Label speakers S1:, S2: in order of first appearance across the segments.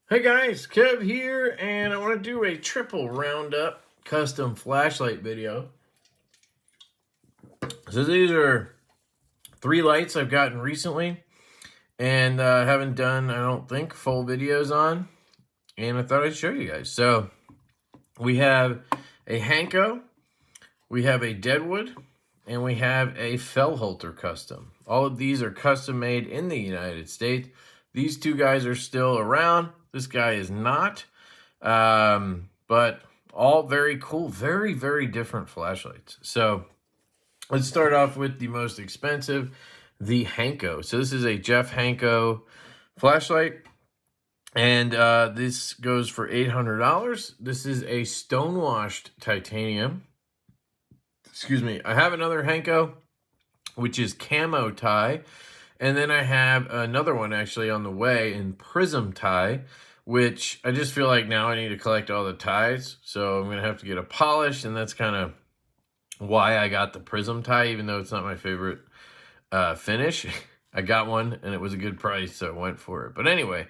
S1: Hey guys, Kev here, and I want to do a triple roundup custom flashlight video. So these are 3 lights I've gotten recently, and haven't done, I don't think, full videos on, and I thought I'd show you guys. So we have a Hanko, we have a Deadwood, and we have a Fel Holter custom. All of these are custom made in the United States. These 2 guys are still around. This guy is not, but all very cool, very, very different flashlights. So let's start off with the most expensive, the Hanko. So this is a Jeff Hanko flashlight, and this goes for $800. This is a Stonewashed titanium. Excuse me. I have another Hanko, which is camo tie. And then I have another one actually on the way in prism tie, which I just feel like now I need to collect all the ties. So I'm going to have to get a polish, and that's kind of why I got the prism tie, even though it's not my favorite finish. I got one, and it was a good price, so I went for it. But anyway,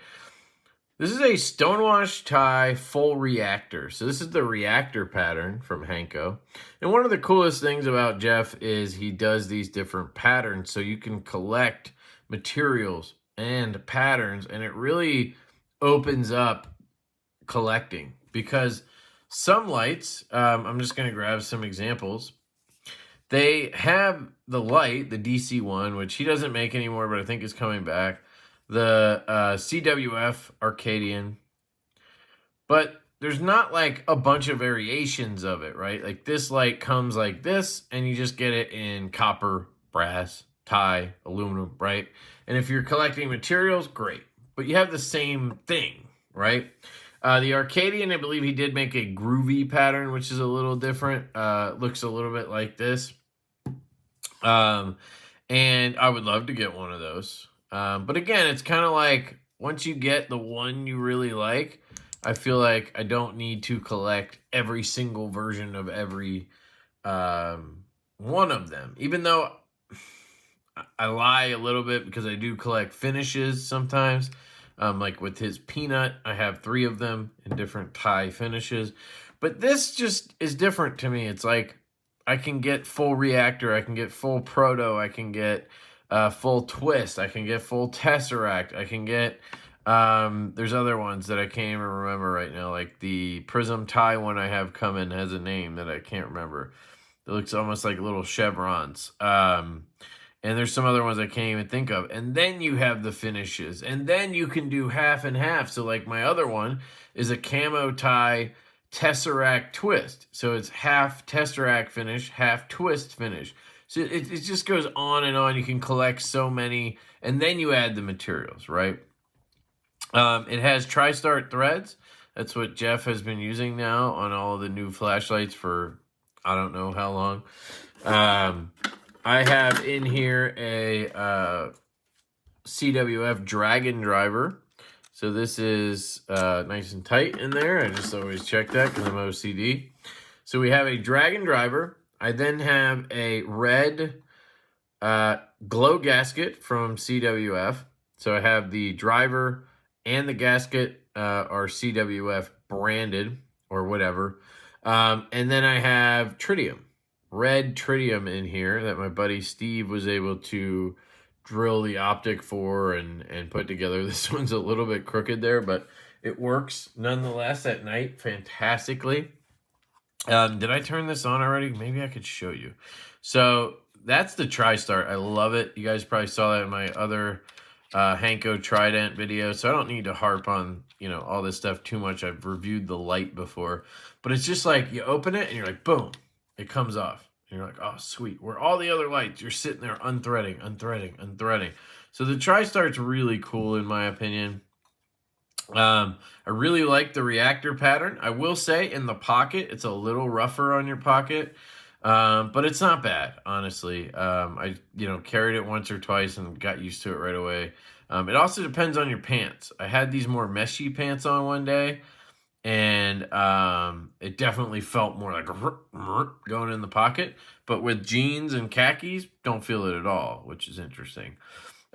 S1: this is a Stonewashed tie full reactor. So this is the reactor pattern from Hanko. And one of the coolest things about Jeff is he does these different patterns, so you can collect materials and patterns, and it really opens up collecting, because some lights, I'm just going to grab some examples. They have the light, the DC one, which he doesn't make anymore, but I think is coming back. The CWF Arcadian, but there's not like a bunch of variations of it, right? Like this light comes like this, and you just get it in copper, brass, tie, aluminum, right? And if you're collecting materials, great, but you have the same thing, right? The Arcadian, I believe he did make a groovy pattern, which is a little different. Looks a little bit like this. And I would love to get one of those. But again, it's kind of like once you get the one you really like, I feel like I don't need to collect every single version of every one of them. Even though I lie a little bit, because I do collect finishes sometimes. Like with his peanut, I have 3 of them in different tie finishes. But this just is different to me. It's like I can get full reactor, I can get full proto, I can get full twist, I can get full tesseract, I can get there's other ones that I can't even remember right now, like the prism tie one I have coming has a name that I can't remember. It looks almost like little chevrons. And there's some other ones I can't even think of. And then you have the finishes, and then you can do half and half. So like my other one is a camo tie tesseract twist, so it's half tesseract finish, half twist finish. So it just goes on and on. You can collect so many, and then you add the materials, right? It has tri-start threads. That's what Jeff has been using now on all of the new flashlights for I don't know how long. I have in here a CWF Dragon driver. So this is nice and tight in there. I just always check that because I'm OCD. So we have a Dragon driver. I then have a red glow gasket from CWF. So I have the driver and the gasket are CWF branded or whatever. And then I have tritium, red tritium in here that my buddy Steve was able to drill the optic for and put together. This one's a little bit crooked there, but it works nonetheless at night fantastically. Did I turn this on already? Maybe I could show you. So that's the Tri-Start. I love it. You guys probably saw that in my other Hanko Trident video, so I don't need to harp on, you know, all this stuff too much. I've reviewed the light before, but it's just like you open it and you're like, boom, it comes off. And you're like, oh, sweet. Where all the other lights, you're sitting there unthreading. So the Tri-Start's really cool in my opinion. I really like the reactor pattern. I will say in the pocket, it's a little rougher on your pocket, but it's not bad, honestly. I carried it once or twice and got used to it right away. It also depends on your pants. I had these more meshy pants on one day, and it definitely felt more like going in the pocket. But with jeans and khakis, don't feel it at all, which is interesting.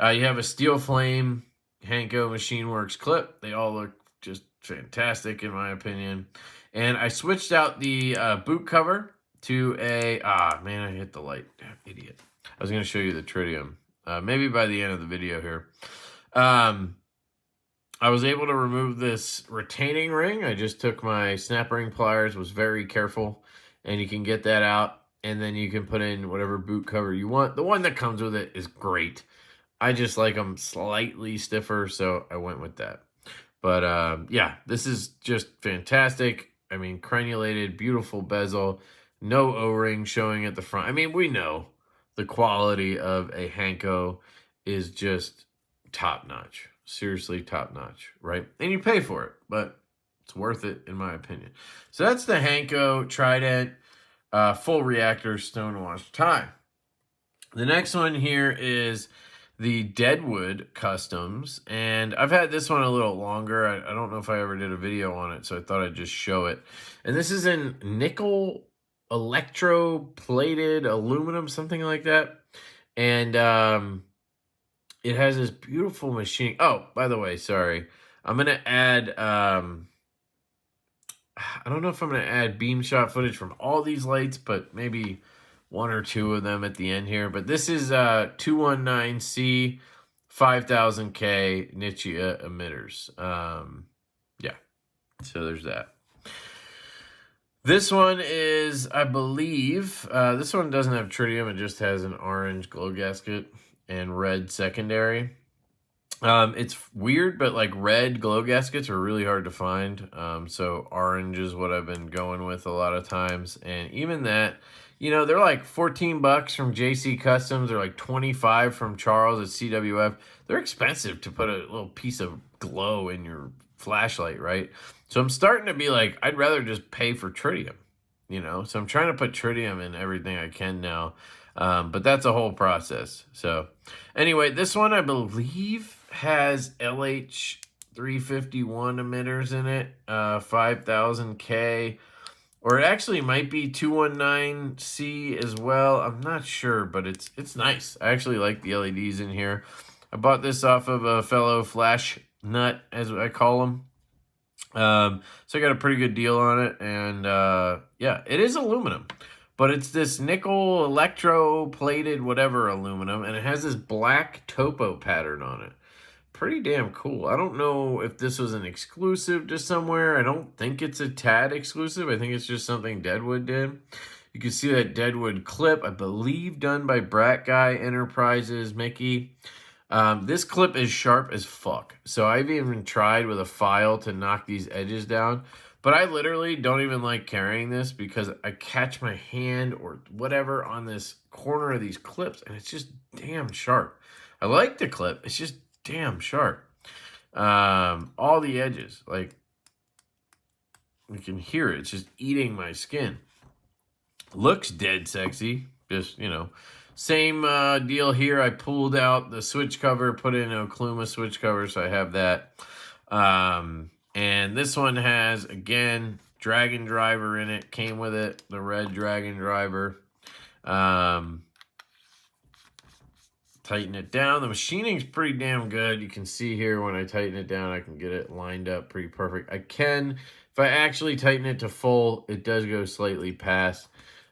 S1: You have a steel flame Hanko Machine Works clip. They all look just fantastic in my opinion. And I switched out the boot cover to a, man, I hit the light, damn idiot. I was going to show you the tritium, maybe by the end of the video here. I was able to remove this retaining ring. I just took my snap ring pliers, was very careful, and you can get that out, and then you can put in whatever boot cover you want. The one that comes with it is great. I just like them slightly stiffer, so I went with that. But yeah, this is just fantastic. I mean, crenulated, beautiful bezel, no O-ring showing at the front. I mean, we know the quality of a Hanko is just top-notch. Seriously top-notch, right? And you pay for it, but it's worth it in my opinion. So that's the Hanko Trident full reactor Stonewashed tie. The next one here is the Deadwood Customs, and I've had this one a little longer. I don't know if I ever did a video on it, so I thought I'd just show it. And this is in nickel electroplated aluminum, something like that. And it has this beautiful machine. Oh, by the way, sorry. I'm going to add, I don't know if I'm going to add beam shot footage from all these lights, but maybe one or two of them at the end here. But this is 219C 5000K Nichia emitters. Yeah, so there's that. This one is, I believe, this one doesn't have tritium. It just has an orange glow gasket and red secondary. It's weird, but like red glow gaskets are really hard to find. So orange is what I've been going with a lot of times. And even that, you know, they're like 14 bucks from JC Customs. They're like 25 from Charles at CWF. They're expensive to put a little piece of glow in your flashlight, right? So I'm starting to be like, I'd rather just pay for tritium, you know? So I'm trying to put tritium in everything I can now. But that's a whole process. So anyway, this one I believe has LH 351 emitters in it, 5000K, or it actually might be 219C as well. I'm not sure, but it's nice. I actually like the LEDs in here. I bought this off of a fellow flash nut, as I call him. So I got a pretty good deal on it, and yeah, it is aluminum. But it's this nickel electroplated whatever aluminum, and it has this black topo pattern on it. Pretty damn cool. I don't know if this was an exclusive to somewhere. I don't think it's a TAD exclusive. I think it's just something Deadwood did. You can see that Deadwood clip, I believe done by Brat Guy Enterprises, Mickey. This clip is sharp as fuck. So I've even tried with a file to knock these edges down. But I literally don't even like carrying this because I catch my hand or whatever on this corner of these clips, and it's just damn sharp. I like the clip. It's just damn sharp. All the edges, like, you can hear it. It's just eating my skin. Looks dead sexy. Just, you know, same deal here. I pulled out the switch cover, put in a Okluma switch cover, so I have that. And this one has, again, Dragon Driver in it. Came with it, the red Dragon Driver. Tighten it down. The machining's pretty damn good. You can see here when I tighten it down, I can get it lined up pretty perfect. I can, if I actually tighten it to full, it does go slightly past.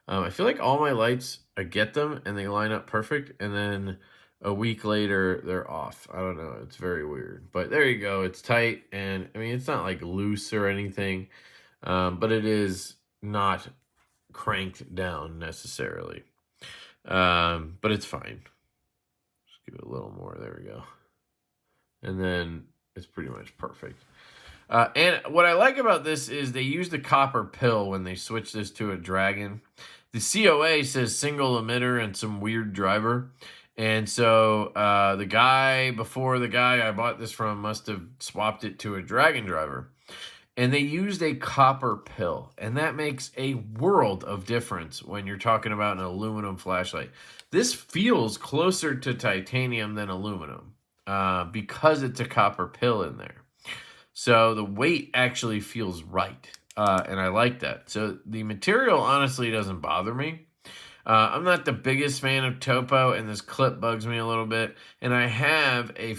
S1: I feel like all my lights, I get them and they line up perfect, and then a week later, they're off. I don't know. It's very weird. But there you go. It's tight. And, I mean, it's not, like, loose or anything. But it is not cranked down, necessarily. But it's fine. Just give it a little more. There we go. And then it's pretty much perfect. And what I like about this is they use the copper pill when they switch this to a Dragon. The COA says single emitter and some weird driver. And so the guy before the guy I bought this from must have swapped it to a Dragon Driver. And they used a copper pill. And that makes a world of difference when you're talking about an aluminum flashlight. This feels closer to titanium than aluminum because it's a copper pill in there. So the weight actually feels right. And I like that. So the material honestly doesn't bother me. I'm not the biggest fan of topo, and this clip bugs me a little bit. And I have a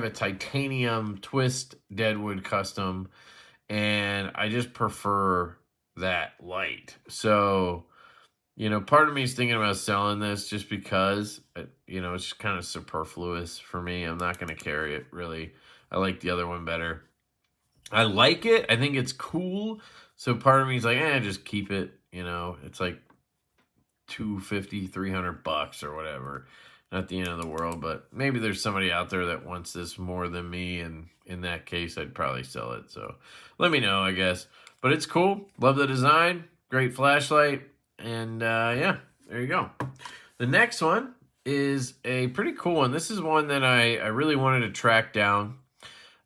S1: titanium twist Deadwood custom, and I just prefer that light. So, you know, part of me is thinking about selling this just because, you know, it's just kind of superfluous for me. I'm not going to carry it, really. I like the other one better. I like it. I think it's cool. So part of me is like, just keep it. You know, it's like $250, $300 or whatever. Not the end of the world, but maybe there's somebody out there that wants this more than me, and in that case, I'd probably sell it. So let me know, I guess. But it's cool. Love the design. Great flashlight. And yeah, there you go. The next one is a pretty cool one. This is one that I really wanted to track down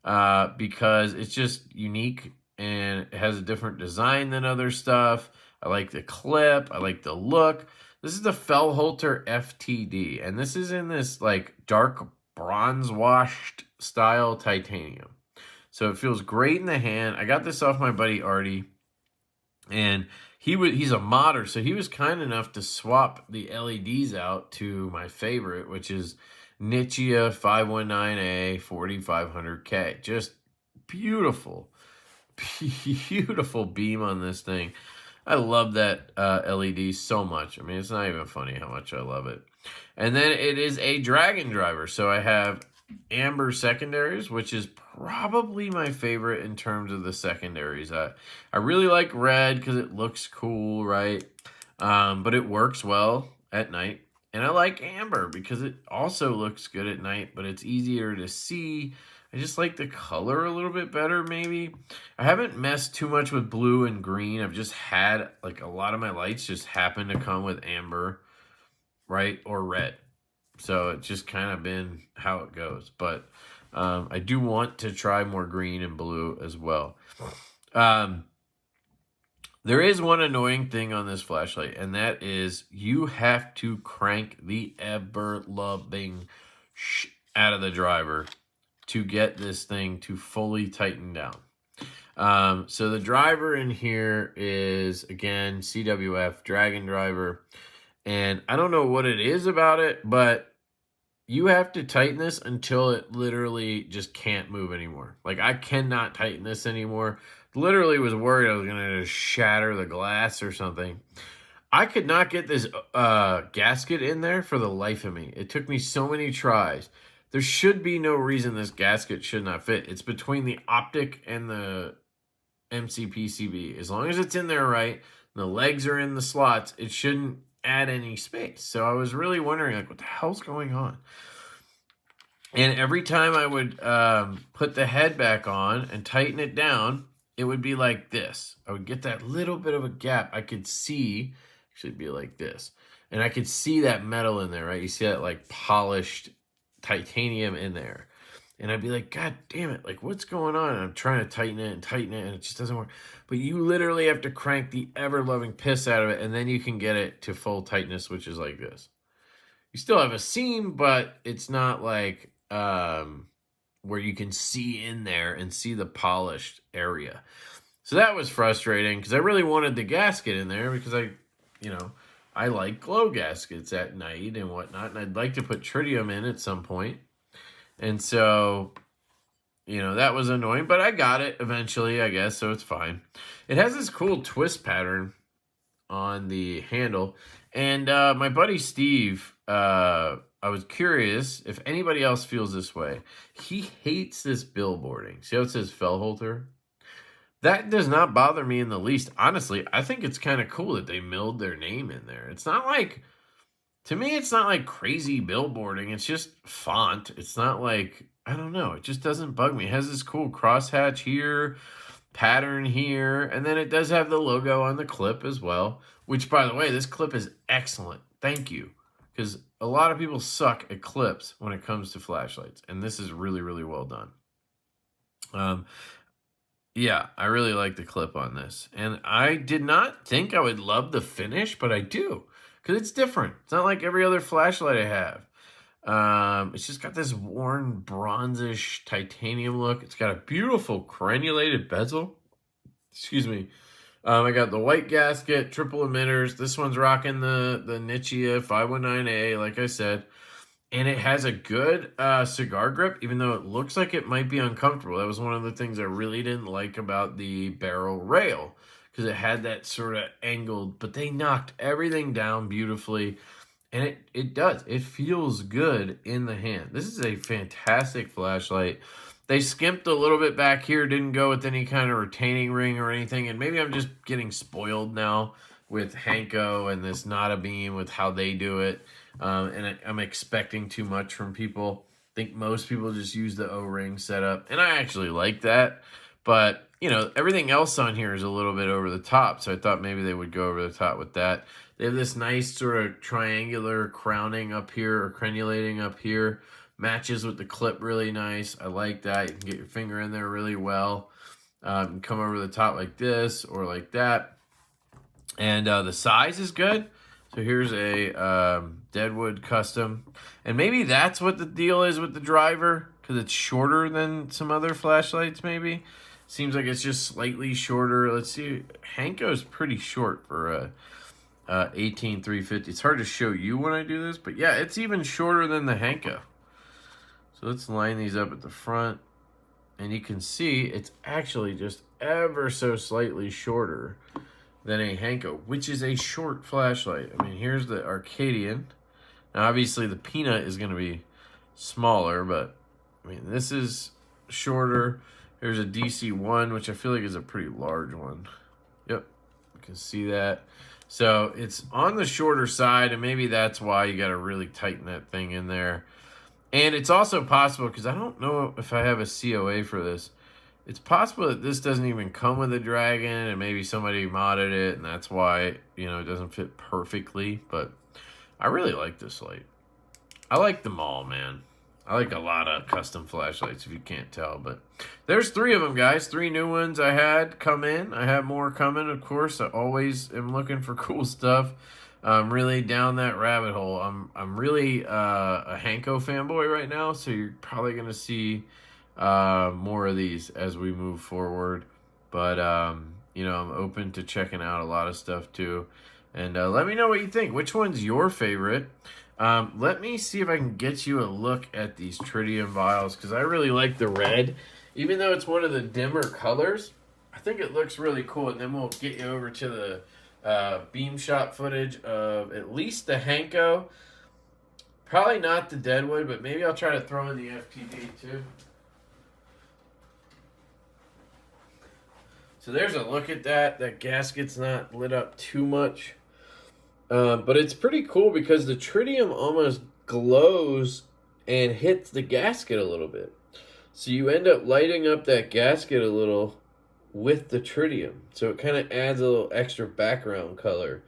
S1: because it's just unique and it has a different design than other stuff. I like the clip. I like the look. This is the Fel Holter FTD, and this is in this like dark bronze washed style titanium. So it feels great in the hand. I got this off my buddy Artie, and he's a modder, so he was kind enough to swap the LEDs out to my favorite, which is Nichia 519A 4500K. Just beautiful, beautiful beam on this thing. I love that LED so much. I mean, it's not even funny how much I love it. And then it is a dragon driver. So I have amber secondaries, which is probably my favorite in terms of the secondaries. I really like red because it looks cool, right? But it works well at night. And I like amber because it also looks good at night, but it's easier to see. I just like the color a little bit better, maybe. I haven't messed too much with blue and green. I've just had, like, a lot of my lights just happen to come with amber, right, or red. So it's just kind of been how it goes. But I do want to try more green and blue as well. There is one annoying thing on this flashlight, and that is you have to crank the ever-loving out of the driver to get this thing to fully tighten down. So the driver in here is, again, CWF Dragon driver. And I don't know what it is about it, but you have to tighten this until it literally just can't move anymore. Like, I cannot tighten this anymore. Literally was worried I was going to just shatter the glass or something. I could not get this gasket in there for the life of me. It took me so many tries. There should be no reason this gasket should not fit. It's between the optic and the MCPCB. As long as it's in there right, the legs are in the slots, it shouldn't add any space. So I was really wondering, like, what the hell's going on? And every time I would put the head back on and tighten it down, it would be like this. I would get that little bit of a gap. I could see, actually it'd be like this. And I could see that metal in there, right? You see that like polished titanium in there. And I'd be like, God damn it, like, what's going on? And I'm trying to tighten it, and it just doesn't work. But you literally have to crank the ever-loving piss out of it, and then you can get it to full tightness, which is like this. You still have a seam, but it's not like where you can see in there and see the polished area. So that was frustrating, because I really wanted the gasket in there, because I like glow gaskets at night and whatnot, and I'd like to put tritium in at some point. And so, that was annoying, but I got it eventually, I guess, so it's fine. It has this cool twist pattern on the handle. And my buddy Steve, I was curious if anybody else feels this way. He hates this billboarding. See how it says Fel Holter? That does not bother me in the least. Honestly, I think it's kind of cool that they milled their name in there. It's not like... To me, it's not like crazy billboarding. It's just font. It's not like, I don't know. It just doesn't bug me. It has this cool crosshatch here, pattern here, and then it does have the logo on the clip as well, which, by the way, this clip is excellent. Thank you. Because a lot of people suck at clips when it comes to flashlights, and this is really, really well done. Yeah, I really like the clip on this. And I did not think I would love the finish, but I do. Because it's different. It's not like every other flashlight I have. It's just got this worn bronzish titanium look. It's got a beautiful crenulated bezel. Excuse me. I got the white gasket, triple emitters. This one's rocking the Nichia 519A, like I said. And it has a good cigar grip, even though it looks like it might be uncomfortable. That was one of the things I really didn't like about the barrel rail, because it had that sort of angled, but they knocked everything down beautifully. And it does. It feels good in the hand. This is a fantastic flashlight. They skimped a little bit back here, didn't go with any kind of retaining ring or anything. And maybe I'm just getting spoiled now with Hanko and this Not a Beam with how they do it. And I'm expecting too much from people. I think most people just use the O-ring setup. And I actually like that. But, you know, everything else on here is a little bit over the top. So I thought maybe they would go over the top with that. They have this nice sort of triangular crowning up here, or crenulating up here. Matches with the clip really nice. I like that. You can get your finger in there really well. Come over the top like this or like that. And the size is good. So here's a Deadwood custom. And maybe that's what the deal is with the driver, because it's shorter than some other flashlights maybe. Seems like it's just slightly shorter. Let's see. Hanko's pretty short for a 18350. It's hard to show you when I do this, but yeah, it's even shorter than the Hanko. So let's line these up at the front, and you can see it's actually just ever so slightly shorter than a Hanko, which is a short flashlight. I mean, here's the Arcadian. Now, obviously, the Peanut is going to be smaller, but I mean, this is shorter. Here's a DC1, which I feel like is a pretty large one. Yep, you can see that. So it's on the shorter side, and maybe that's why you got to really tighten that thing in there. And it's also possible, because I don't know if I have a COA for this, it's possible that this doesn't even come with a dragon, and maybe somebody modded it, and that's why, you know, it doesn't fit perfectly. But I really like this light. I like them all, man. I like a lot of custom flashlights, if you can't tell. But there's 3 of them, guys. 3 new ones I had come in. I have more coming, of course. I always am looking for cool stuff. I'm really down that rabbit hole. I'm really a Hanko fanboy right now, so you're probably going to see more of these as we move forward. But, you know, I'm open to checking out a lot of stuff too. And let me know what you think. Which one's your favorite? Let me see if I can get you a look at these tritium vials, because I really like the red. Even though it's one of the dimmer colors, I think it looks really cool. And then we'll get you over to the beam shot footage of at least the Hanko. Probably not the Deadwood, but maybe I'll try to throw in the FTD too. So there's a look at that. That gasket's not lit up too much. But it's pretty cool because the tritium almost glows and hits the gasket a little bit. So you end up lighting up that gasket a little with the tritium. So it kind of adds a little extra background color.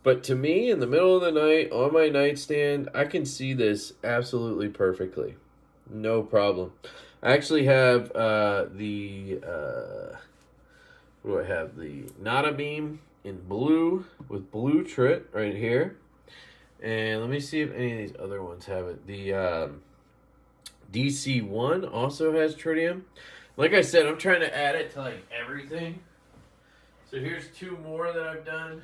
S1: But to me, in the middle of the night, on my nightstand, I can see this absolutely perfectly. No problem. I actually have what do I have? The Not a Beam in blue with blue trit right here. And let me see if any of these other ones have it. The DC1 also has tritium. Like I said, I'm trying to add it to like everything. So here's 2 more that I've done.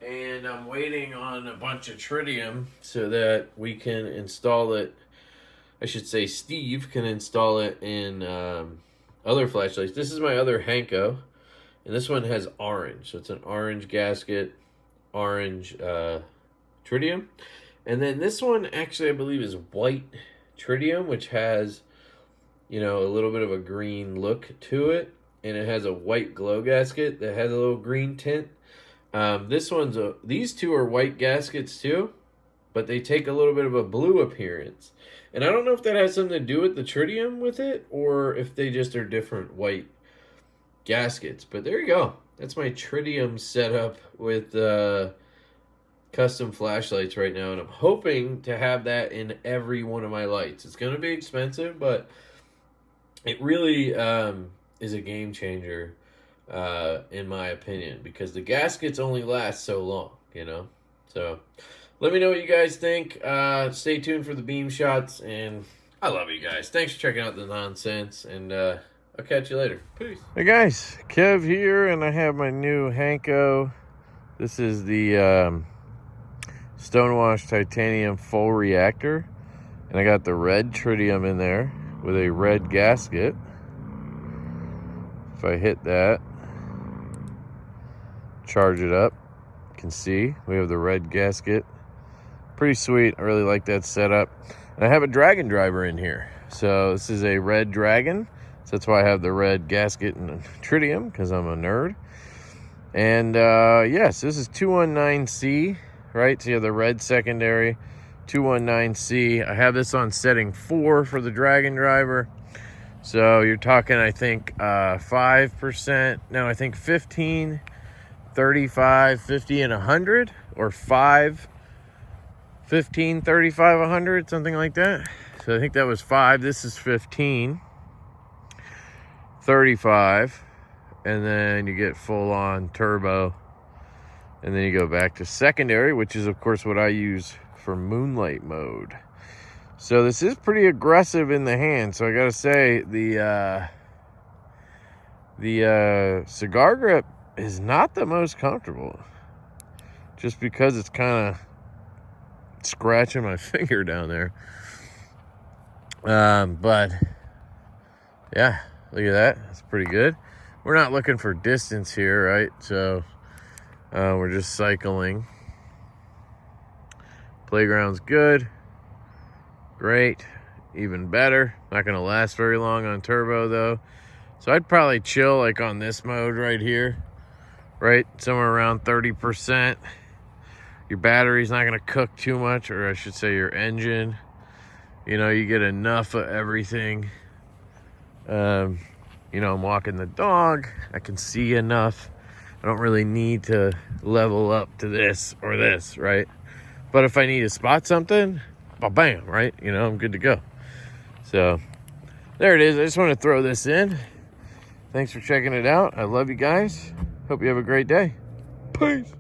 S1: And I'm waiting on a bunch of tritium so that we can install it. I should say Steve can install it in other flashlights. This is my other Hanko. And this one has orange. So it's an orange gasket, orange tritium. And then this one actually I believe is white tritium, which has, you know, a little bit of a green look to it. And it has a white glow gasket that has a little green tint. These 2 are white gaskets too, but they take a little bit of a blue appearance. And I don't know if that has something to do with the tritium with it, or if they just are different white gaskets. But there you go. That's my tritium setup with custom flashlights right now, and I'm hoping to have that in every one of my lights. It's going to be expensive, but it really is a game changer in my opinion, because the gaskets only last so long, you know. So let me know what you guys think. Stay tuned for the beam shots, and I love you guys. Thanks for checking out the nonsense, and I'll catch you later. Peace.
S2: Hey guys, Kev here, and I have my new Hanko. This is the Stonewashed titanium full reactor, and I got the red tritium in there with a red gasket. If I hit that, charge it up, you can see we have the red gasket. Pretty sweet. I really like that setup. And I have a dragon driver in here. So this is a red dragon. So that's why I have the red gasket and tritium, because I'm a nerd. And yes, this is 219C, right? So you have the red secondary, 219C. I have this on setting 4 for the dragon driver. So you're talking, I think, 5%. No, I think 15, 35, 50, and 100. Or 5, 15, 35, 100, something like that. So I think that was 5. This is 15, 35, and then you get full-on turbo. And then you go back to secondary, which is, of course, what I use for moonlight mode. So this is pretty aggressive in the hand. So I gotta say, the cigar grip is not the most comfortable, just because it's kind of scratching my finger down there. But yeah, look at that. That's pretty good. We're not looking for distance here, right? So we're just cycling. Playground's good. Great. Even better. Not going to last very long on turbo, though. So I'd probably chill like on this mode right here. Right? Somewhere around 30%. Your battery's not going to cook too much, or I should say your engine. You know, you get enough of everything. You know, I'm walking the dog. I can see enough. I don't really need to level up to this or this, right? But if I need to spot something, bam, right? You know, I'm good to go. So there it is. I just want to throw this in. Thanks for checking it out. I love you guys. Hope you have a great day. Peace.